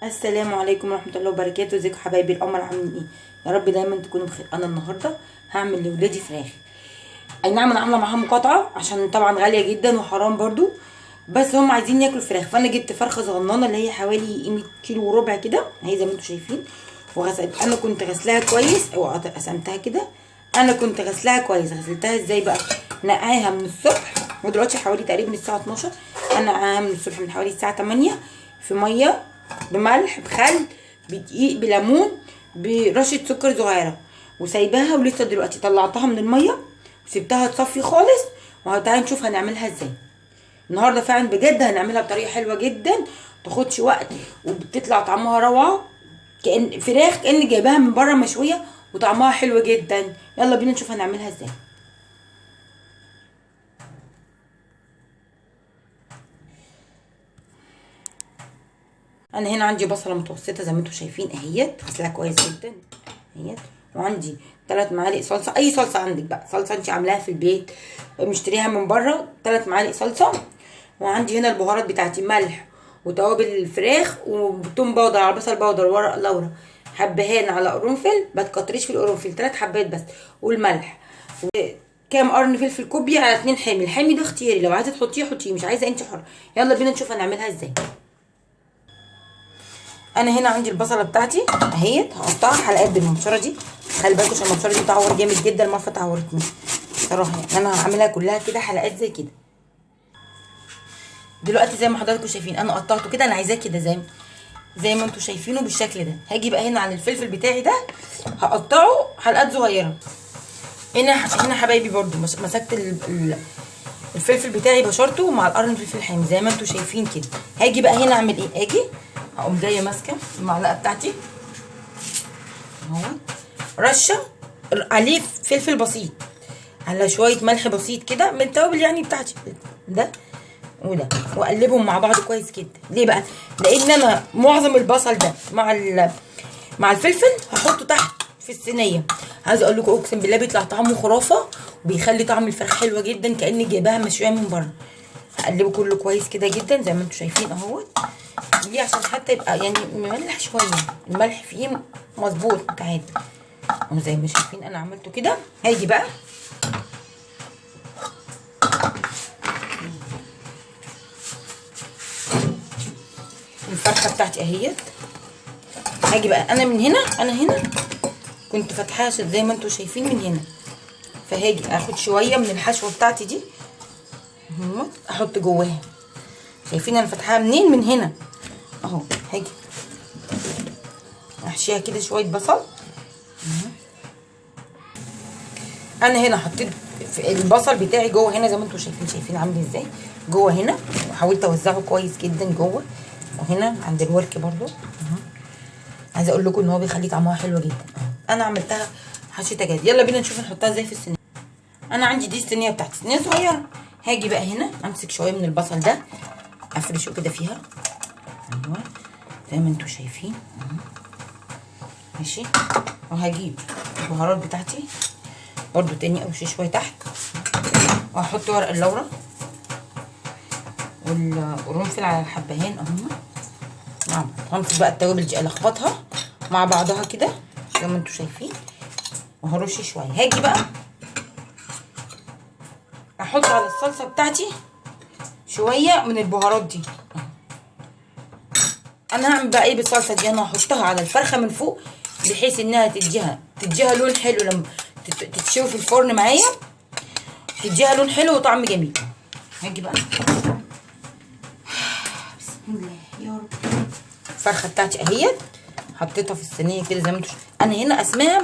السلام عليكم ورحمه الله وبركاته. ازيكم حبايبي القمر؟ عاملين ايه؟ يا رب دايما تكونوا بخير. انا النهارده هعمل لاولادي فراخ. اي نعم انا عامله معاها مقاطعه عشان طبعا غاليه جدا وحرام برضو، بس هم عايزين ياكلوا فراخ. فانا جبت فرخه صغننه اللي هي حوالي 100 كيلو وربع كده، اهي زي ما انتم شايفين. وغسلت، انا كنت غسلاها كويس او قسمتها كده. انا كنت غسلاها كويس. غسلتها ازاي بقى؟ نقعاها من الصبح، ودلوقتي حوالي تقريبا الساعه 12. انا نقعاها من الصبح من حوالي الساعه 8 في ميه بملح بخل بدقيق بليمون برشه سكر صغيره، وسايباها. ولسه دلوقتي طلعتها من الميه وسبتها تصفي خالص. وتعالي نشوف هنعملها ازاي النهارده. فعلا بجد هنعملها بطريقه حلوه جدا، متاخدش وقت، وبتطلع طعمها روعه، كأن فراخ كأن جايباها من بره مشويه، وطعمها حلو جدا. يلا بينا نشوف هنعملها ازاي. انا هنا عندي بصله متوسطه زي ما انتم شايفين اهيت، غسلها كويس جدا اهيت. وعندي 3 معالق صلصه، اي صلصه عندك بقى، صلصه انت عاملاها في البيت مشتريها من بره، 3 معالق صلصه. وعندي هنا البهارات بتاعتي، ملح وتوابل الفراخ وتوم باودر على بصل باودر ورق لورا حبهان على قرنفل، ما تكتريش في القرنفل، 3 حبات بس، والملح. كام قرن فلفل كوبي على 2 حامي. الحامي ده اختياري، لو عايزه تحطيه حطيه، مش عايزه انت حره. يلا بينا نشوف هنعملها ازاي. انا هنا عندي البصله بتاعتي اهيت، هقطعها حلقات بالمبشره دي. خلي بالكوا عشان المبشره دي بتعور جامد جدا، المرفه عورتني صراحه. يعني انا هعملها كلها كده حلقات زي كده. دلوقتي زي ما حضراتكم شايفين انا قطعته كده، انا عايزاه كده زي ما انتم شايفينه بالشكل ده. هاجي بقى هنا على الفلفل بتاعي ده، هقطعه حلقات صغيره. هنا حبايبي برده مسكت الفلفل بتاعي بشرته مع القرن الفلفل الحامي زي ما انتم شايفين كده. هاجي بقى هنا اعمل ايه؟ هاجي هقوم جايه ماسكه المعلقه بتاعتي اهو، رشه عليه فلفل بسيط على شويه ملح بسيط كده من التوابل يعني بتاعتي ده وده، واقلبهم مع بعض كويس جدا. ليه بقى؟ لان انا معظم البصل ده مع الفلفل هحطه تحت في الصينيه. عايزه اقول لكم اقسم بالله بيطلع طعمه خرافه، وبيخلي طعم الفراخ حلوه جدا كاني جايباها مشويه من بره. هقلبه كله كويس كده جدا زي ما انتم شايفين اهوت. ليه؟ عشان حتى يبقى يعني مملح شويه، الملح فيه مظبوط عادي زي ما شايفين انا عملته كده. هاجي بقى الفرخه بتاعتي اهيت. هاجي بقى انا من هنا، انا هنا كنت فاتحاها زي ما انتم شايفين من هنا. فهاجي اخد شويه من الحشوه بتاعتي دي احط جواها. شايفين انا فاتحاها منين؟ من هنا اهو. هاجي احشيها كده شويه بصل. انا هنا حطيت البصل بتاعي جوه هنا زي ما انتم شايفين عامل ازاي جوه هنا، وحاولت اوزعه كويس جدا جوه. وهنا عند الورك برضو عايزه اقول لكم ان هو بيخلي طعمها حلو جدا. انا عملتها حشي تجاد. يلا بينا نشوف نحطها ازاي في الصينيه. انا عندي دي الصينيه بتاعتي، صينيه صغيره. هاجي بقى هنا امسك شويه من البصل ده افرشه كده فيها ايوه زي ما انتم شايفين ماشي. وهجيب البهارات بتاعتي برضو تاني اوشي شويه تحت، واحط ورق اللورا والقرنفل على الحبهان اهو. نعم، هنفض بقى التوابل دي الخبطها مع بعضها كده زي ما انتم شايفين، وهرش شويه. هاجي بقى احط على الصلصه بتاعتي شويه من البهارات دي. انا هعمل بقى ايه بالصلصه دي؟ انا هحطها على الفرخه من فوق بحيث انها تديها لون حلو لما تتشوي في الفرن معايا، تديها لون حلو وطعم جميل. هاجي بقى بسم الله يا رب. الفرخه بتاعتي اهيت حطيتها في الصينيه كده زي ما انتم انا هنا قسماها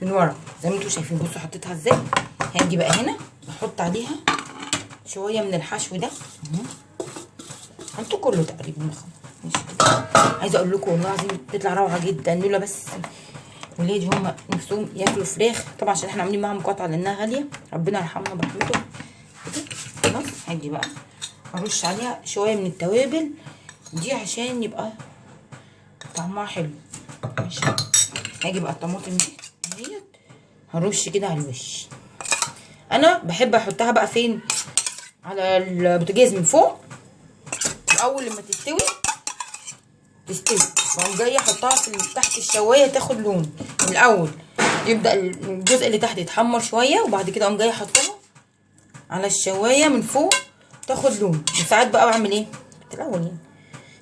من ورا زي ما انتم شايفين. بصوا حطيتها ازاي. هاجي بقى هنا احط عليها شويه من الحشو ده حطوا كله تقريبا ماشي كده. عايزه اقول لكم والله العظيم بتطلع روعه جدا، لولا بس ولادي هم نفسهم ياكلوا فراخ طبعا عشان احنا عاملين معاها مقاطعه لانها غاليه، ربنا يرحمنا برحمته كده. خلاص هاجي بقى ارش عليها شويه من التوابل دي عشان يبقى طعمها حلو ماشي. هاجي بقى الطماطم دي اهيت هرش كده على الوش. انا بحب احطها بقى فين؟ على البوتاجاز من فوق، واول لما تستوي تستوي، واقوم جايه احطها في تحت الشوايه تاخد لون. الاول يبدا الجزء اللي تحت يتحمر شويه، وبعد كده اقوم جايه احطها على الشوايه من فوق تاخد لون. وساعات بقى بعمل ايه الاول يعني،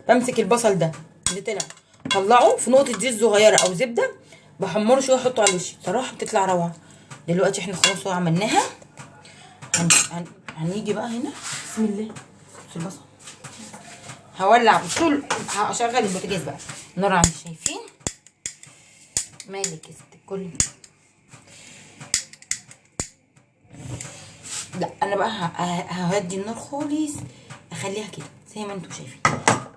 بمسك البصل ده اللي طلع طلعه في نقطه زيت صغيره او زبده، بحمره شويه احطه على الوش، صراحه بتطلع روعه. دلوقتي احنا خلاص عملناها. هنيجي بقى هنا، بسم الله. بص البصل، هولع بصوا، هشغل البوتاجاز بقى، النار عندي شايفين. مالك يا ست الكل؟ لا انا بقى ههدي النار خالص، اخليها كده زي ما انتم شايفين.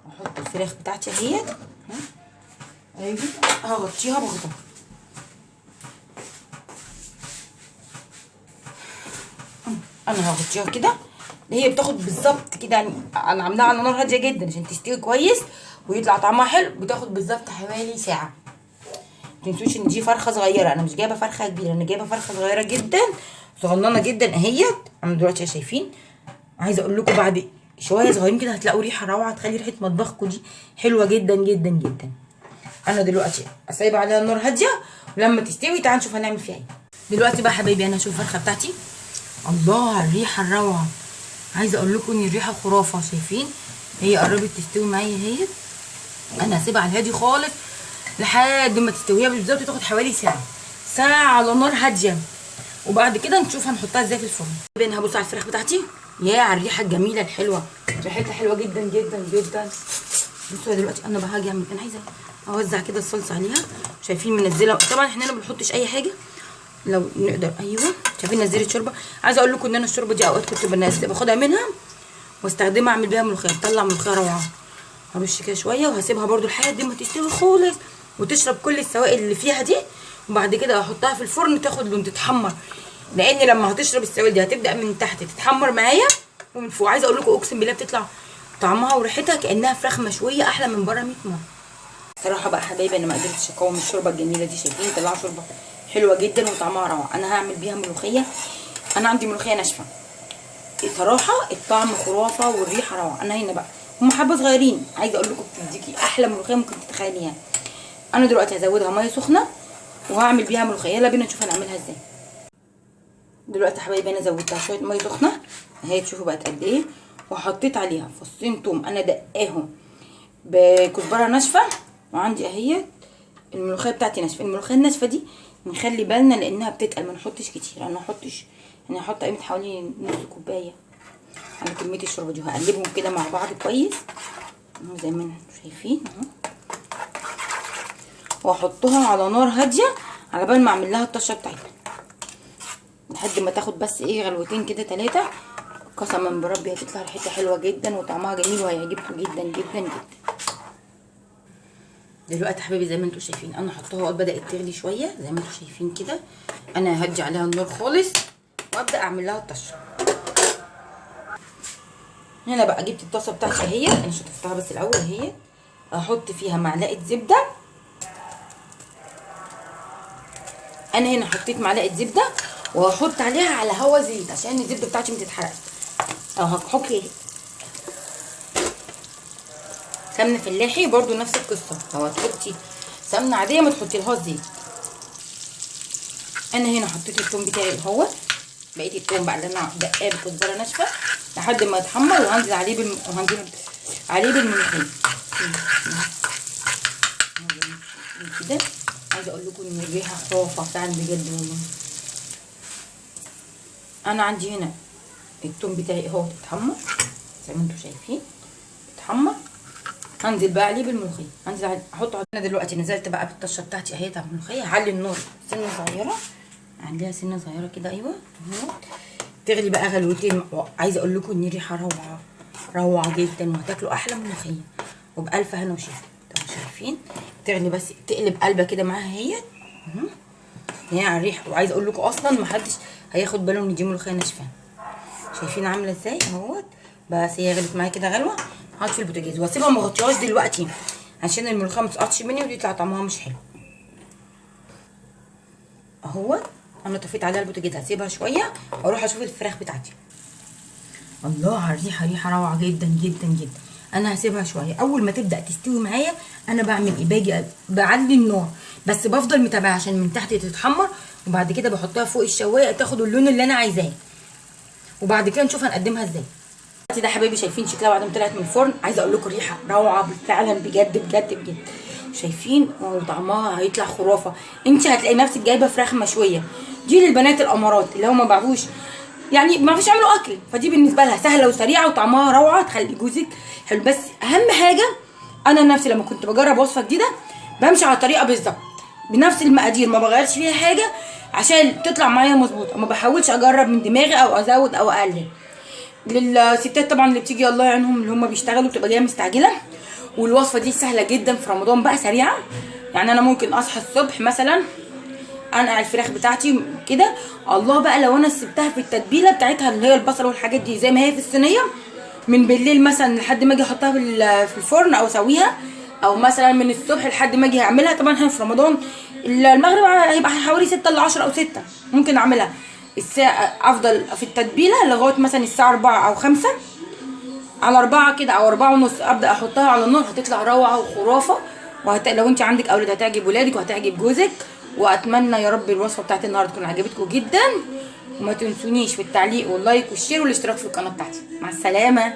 احط الفراخ بتاعتي اهيت، ايوه هغطيها بغطاها. انا هغطيها كده، هي بتاخد بالظبط كده يعني، انا عاملاها على نار هاديه جدا عشان تستوي كويس ويطلع طعمها حلو. بتاخد بالظبط حوالي ساعه. متنسوش ان دي فرخه صغيره، انا مش جايبه فرخه كبيره، انا جايبه فرخه صغيره جدا صغننه جدا اهيت. انا دلوقتي شايفين، عايزه اقول لكم بعد شويه صغيرين كده هتلاقوا ريحه روعه تخلي ريحه مطبخكم دي حلوه جدا جدا جدا. انا دلوقتي سايبه عليها النار هاديه، ولما تستوي تعالوا نشوف هنعمل فيها ايه. دلوقتي بقى حبايبي انا هشوف الفرخه بتاعتي. الله على الريحه الروعه، عايزه اقول لكم ان الريحه خرافه. شايفين هي قربت تستوي معايا اهيت. انا هسيبها على الهادي خالص لحد ما تستوي، بالظبط تاخد حوالي ساعه على نار هاديه، وبعد كده نشوف هنحطها ازاي في الفرن. انا هبص على الفراخ بتاعتي، يا على الريحه الجميله الحلوه، ريحتها حلوه جدا جدا جدا. بصوا دلوقتي انا بقى هاجي اعمل، انا عايزه اوزع كده الصلصه عليها. شايفين منزله، طبعا احنا هنا ما بنحطش اي حاجه لو نقدر. ايوه شايفين نزلت شوربه. عايزه اقول لكم ان انا الشوربه دي اوقات كنت باخدها منها واستخدمها اعمل بيها ملوخيه، بتطلع ملوخيه روعه. هرش كده شويه وهسيبها برده لحد ما تستوي خالص وتشرب كل السوائل اللي فيها دي، وبعد كده هحطها في الفرن تاخد لون تتحمر، لان لما هتشرب السوائل دي هتبدا من تحت تتحمر معايا ومن فوق. عايزه اقول لكم اقسم بالله بتطلع طعمها وريحتها كانها فراخ مشويه احلى من بره 100 مره. صراحه بقى حبايبي انا ما قدرتش اقاوم الشوربه الجميله دي. شايفين طلعوا شوربه حلوه جدا وطعمها روعه. انا هعمل بيها ملوخيه، انا عندي ملوخيه ناشفه صراحه الطعم خرافه والريحه روعه. انا هنا بقى هم حبه صغيرين، عايزه اقول لكم بتديكي احلى ملوخيه ممكن تتخيليها. انا دلوقتي هزودها ميه سخنه وهعمل بيها ملوخيه. يلا بينا نشوف هنعملها ازاي. دلوقتي يا حبايبي انا زودتها شويه ميه سخنه اهي، تشوفوا بقت قد ايه، وحطيت عليها فصين توم انا دقاهم بكزبره ناشفه، وعندي اهي الملوخيه بتاعتي ناشفه. الملوخيه الناشفه دي نخلي بالنا لانها بتتقل، ما نحطش كتير. انا هحطش، يعني هحط قيمه حوالي نص كوبايه على كميه الشوربه دي، وهقلبهم كده مع بعض كويس زي ما انتم شايفين اهو، واحطها على نار هاديه على بال ما اعمل لها الطشه بتاعتها لحد ما تاخد بس ايه غلوتين كده 3. قسما بربي هتطلع ريحتها حلوه جدا وطعمها جميل وهيعجبكم جدا جدا جدا. دلوقتي يا حبايبي زي ما انتم شايفين انا حطاها بدات تغلي شويه زي ما انتم شايفين كده. انا هدي عليها النار خالص وابدا اعمل لها الطشه. هنا بقى جبت الطاسه بتاعتي اهي، انا شطفتها بس الاول اهي. احط فيها معلقه زبده، انا هنا حطيت معلقه زبده وهحط عليها على هوا زيت عشان الزبده بتاعتي ما تتحرقش. هحط سمنه فلاحي برده نفس القصه، لو هتحطي سمنه عاديه ما تحطي لهاش زيت. انا هنا حطيت الثوم بتاعي اهو، بقيت الثوم بقى اللي انا دقاه بكزبره ناشفه لحد ما يتحمر، وهنزل عليه بالملوخيه كده. عايزه اقول لكم ان الريحه خرافه فعلا بجد والله. انا عندي هنا الثوم بتاعي اهو اتحمر زي ما انتم شايفين اتحمر. هنزل بقى عليه بالملوخيه، هنزل احطه. انا دلوقتي نزلت بقى بالطشه بتاعتي اهي بتاع الملوخيه. هعلي النار سنه صغيره، اعليها سنه صغيره كده ايوه اهو، تغلي بقى غلوتين. عايزه اقول لكم ان الريحه روعه روعه جدا، وهتاكلوا احلى ملوخيه وبالف هنا وشفا. انتوا شايفين تغلي بس تقلب قلبه كده معاها اهي هي على الريحه. وعايزه اقول لكم اصلا محدش هياخد باله ان دي ملوخيه ناشفه. شايفين عامله ازاي اهوت، بس هي غلت معايا كده غلوه. هحط في البوتاجاز واسيبها ما اغطيهاش دلوقتي عشان الملوخيه ما تسقطش مني ويطلع طعمها مش حلو اهوت. انا طفيت عليها البوتاجاز، هسيبها شويه واروح اشوف الفراخ بتاعتي. الله على الريحه، ريحه روعه جدا جدا جدا. انا هسيبها شويه. اول ما تبدا تستوي معايا انا بعمل ايه؟ باجي بعلي النار، بس بفضل متابعه عشان من تحت تتحمر، وبعد كده بحطها فوق الشوايه تاخد اللون اللي انا عايزاه، وبعد كده نشوف هنقدمها ازاي. دلوقتي ده حبايبي شايفين شكلها بعد ما طلعت من الفرن، عايزه اقول لكم ريحه روعه فعلا بجد بجد بجد. شايفين وطعمها هيطلع خرافه. انت هتلاقي نفسك جايبه فراخ مشويه، دي للبنات الامارات اللي هم ما بعرفوش يعني ما فيش يعملوا اكل، فدي بالنسبه لها سهله وسريعه وطعمها روعه تخلي جوزك حلو. بس اهم حاجه انا نفسي لما كنت بجرب وصفه جديده بمشي على الطريقه بالظبط بنفس المقادير، ما بغيرش فيها حاجه عشان تطلع معايا مظبوطه، ما بحاولش اجرب من دماغي او ازود او اقلل. للستات طبعا اللي بتيجي الله يعينهم اللي هم بيشتغلوا بتبقى جايه مستعجله، والوصفه دي سهله جدا في رمضان بقى سريعه. يعني انا ممكن اصحى الصبح مثلا انقع الفراخ بتاعتي كده، الله بقى لو انا سبتها في التتبيله بتاعتها اللي هي البصل والحاجات دي زي ما هي في الصينيه من بالليل مثلا لحد ما اجي احطها في الفرن او اسويها، او مثلا من الصبح لحد ما اجي اعملها. طبعا احنا في رمضان المغرب هيبقى حوالي 6 ل 10 او 6، ممكن اعملها الساعه افضل في التتبيله لغايه مثلا الساعه 4 او 5 على 4 كده او 4 ونص ابدا احطها على النار، هتطلع روعه وخرافه. لو انت عندك اولاد هتعجب ولادك وهتعجب جوزك. واتمنى يا رب الوصفه بتاعت النهارده تكون عجبتكم جدا، وما تنسونيش بالتعليق واللايك والشير والاشتراك في القناه بتاعتي. مع السلامه.